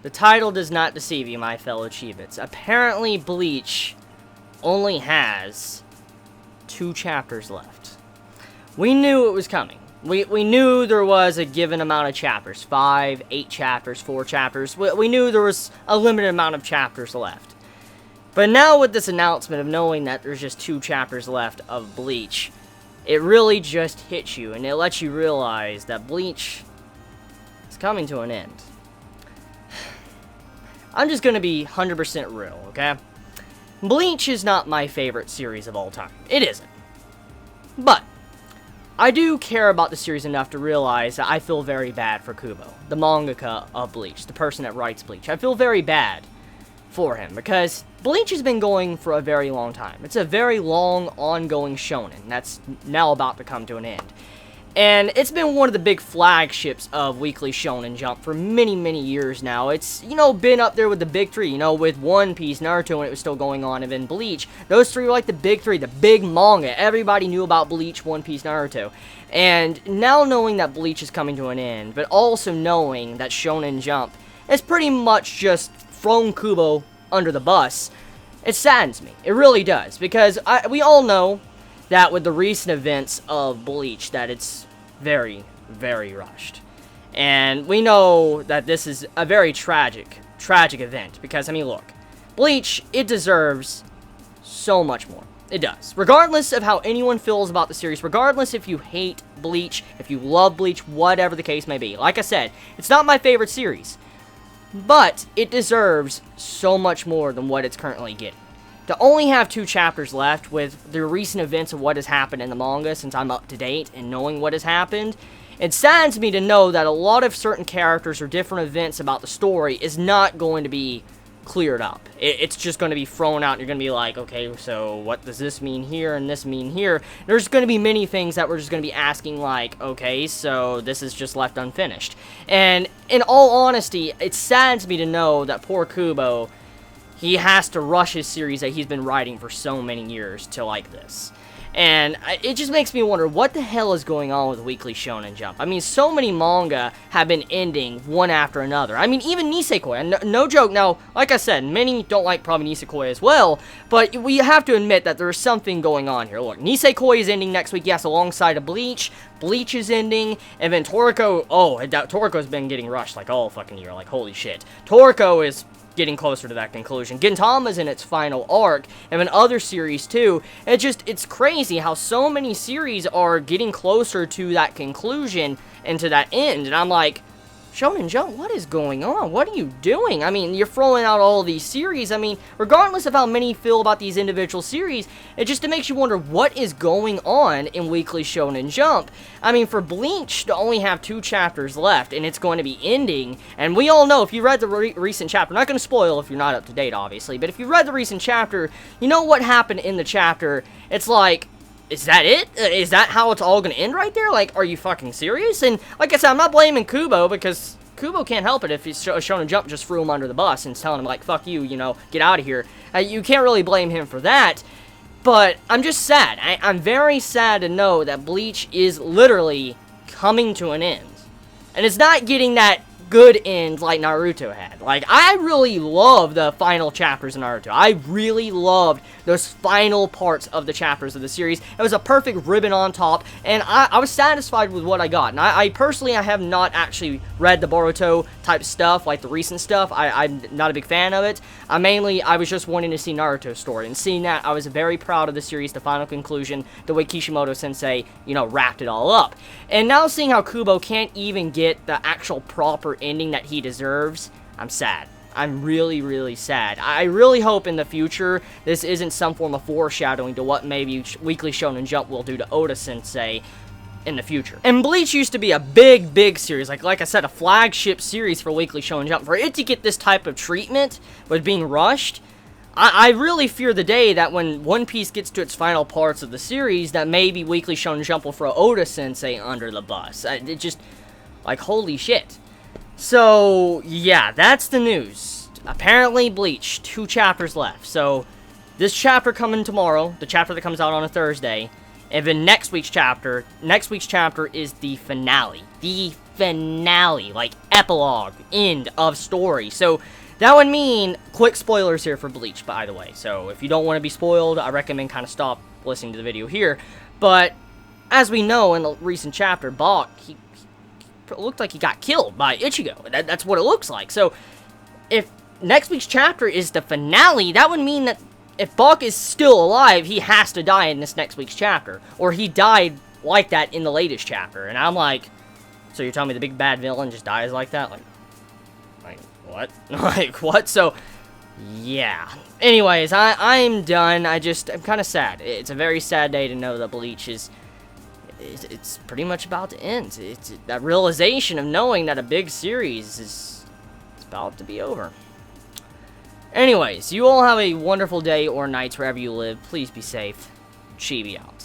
The title does not deceive you, my fellow Chibits. Apparently, Bleach only has 2 chapters left. We knew it was coming. We knew there was a given amount of chapters. 5, 8 chapters, 4 chapters. We knew there was a limited amount of chapters left. But now with this announcement of knowing that there's just 2 chapters left of Bleach, it really just hits you, and it lets you realize that Bleach is coming to an end. I'm just gonna be 100% real, okay? Bleach is not my favorite series of all time. It isn't. But I do care about the series enough to realize that I feel very bad for Kubo, the mangaka of Bleach, the person that writes Bleach. I feel very bad for him because Bleach has been going for a very long time. It's a very long, ongoing shonen that's now about to come to an end. And it's been one of the big flagships of Weekly Shonen Jump for many, many years now. It's, been up there with the big 3, with One Piece, Naruto when it was still going on, and then Bleach. Those 3 were like the big 3, the big manga. Everybody knew about Bleach, One Piece, Naruto. And now knowing that Bleach is coming to an end, but also knowing that Shonen Jump is pretty much just thrown Kubo under the bus, it saddens me. It really does, because we all know that with the recent events of Bleach, that it's very, very rushed. And we know that this is a very tragic event, because, look, Bleach, it deserves so much more. It does. Regardless of how anyone feels about the series, regardless if you hate Bleach, if you love Bleach, whatever the case may be. Like I said, it's not my favorite series, but it deserves so much more than what it's currently getting. To only have 2 chapters left with the recent events of what has happened in the manga, since I'm up to date and knowing what has happened, it saddens me to know that a lot of certain characters or different events about the story is not going to be cleared up. It's just going to be thrown out and you're going to be like, okay, so what does this mean here and this mean here? There's going to be many things that we're just going to be asking like, okay, so this is just left unfinished. And in all honesty, it saddens me to know that poor Kubo, he has to rush his series that he's been writing for so many years to like this. And it just makes me wonder, what the hell is going on with Weekly Shonen Jump? So many manga have been ending one after another. Even Nisekoi, no joke. Now, like I said, many don't like probably Nisekoi as well, but we have to admit that there's something going on here. Look, Nisekoi is ending next week, yes, alongside of Bleach. Bleach is ending, and then Toriko, Toriko's been getting rushed like all fucking year, like holy shit. Toriko is getting closer to that conclusion. Gintama's in its final arc, and then other series too. It's crazy how so many series are getting closer to that conclusion and to that end, and I'm like, Shonen Jump, what is going on? What are you doing? You're throwing out all these series. Regardless of how many feel about these individual series, it makes you wonder what is going on in Weekly Shonen Jump. For Bleach to only have 2 chapters left, and it's going to be ending, and we all know, if you read the recent chapter, I'm not going to spoil if you're not up to date, obviously, but if you read the recent chapter, you know what happened in the chapter. It's like, is that it? Is that how it's all gonna end right there? Like, are you fucking serious? And like I said, I'm not blaming Kubo, because Kubo can't help it if he's Shonen Jump just threw him under the bus and telling him, like, fuck you, get out of here. You can't really blame him for that. But I'm just sad. I'm very sad to know that Bleach is literally coming to an end. And it's not getting that good end like Naruto had. Like, I really love the final chapters of Naruto. I really loved those final parts of the chapters of the series. It was a perfect ribbon on top, and I was satisfied with what I got. And I personally have not actually read the Boruto type stuff, like the recent stuff. I'm not a big fan of it. I was just wanting to see Naruto's story, and seeing that, I was very proud of the series, the final conclusion, the way Kishimoto-sensei, wrapped it all up. And now seeing how Kubo can't even get the actual proper ending that he deserves, I'm sad. I'm really, really sad. I really hope in the future this isn't some form of foreshadowing to what maybe Weekly Shonen Jump will do to Oda-sensei in the future. And Bleach used to be a big, big series, like I said, a flagship series for Weekly Shonen Jump. For it to get this type of treatment with being rushed, I really fear the day that when One Piece gets to its final parts of the series, that maybe Weekly Shonen Jump will throw Oda-sensei under the bus. It just, like, holy shit. So, yeah, that's the news. Apparently, Bleach, 2 chapters left. So, this chapter coming tomorrow, the chapter that comes out on a Thursday, And then next week's chapter is the finale. The finale, like epilogue, end of story. So that would mean, quick spoilers here for Bleach, by the way. So if you don't want to be spoiled, I recommend kind of stop listening to the video here. But as we know in the recent chapter, Bach, he looked like he got killed by Ichigo. That's what it looks like. So if next week's chapter is the finale, that would mean that if Bach is still alive, he has to die in this next week's chapter. Or he died like that in the latest chapter. And I'm like, so you're telling me the big bad villain just dies like that? Like what? Like, what? So, yeah. Anyways, I'm done. I'm kind of sad. It's a very sad day to know that Bleach it's pretty much about to end. It's that realization of knowing that a big series is about to be over. Anyways, you all have a wonderful day or nights wherever you live. Please be safe. Chibi out.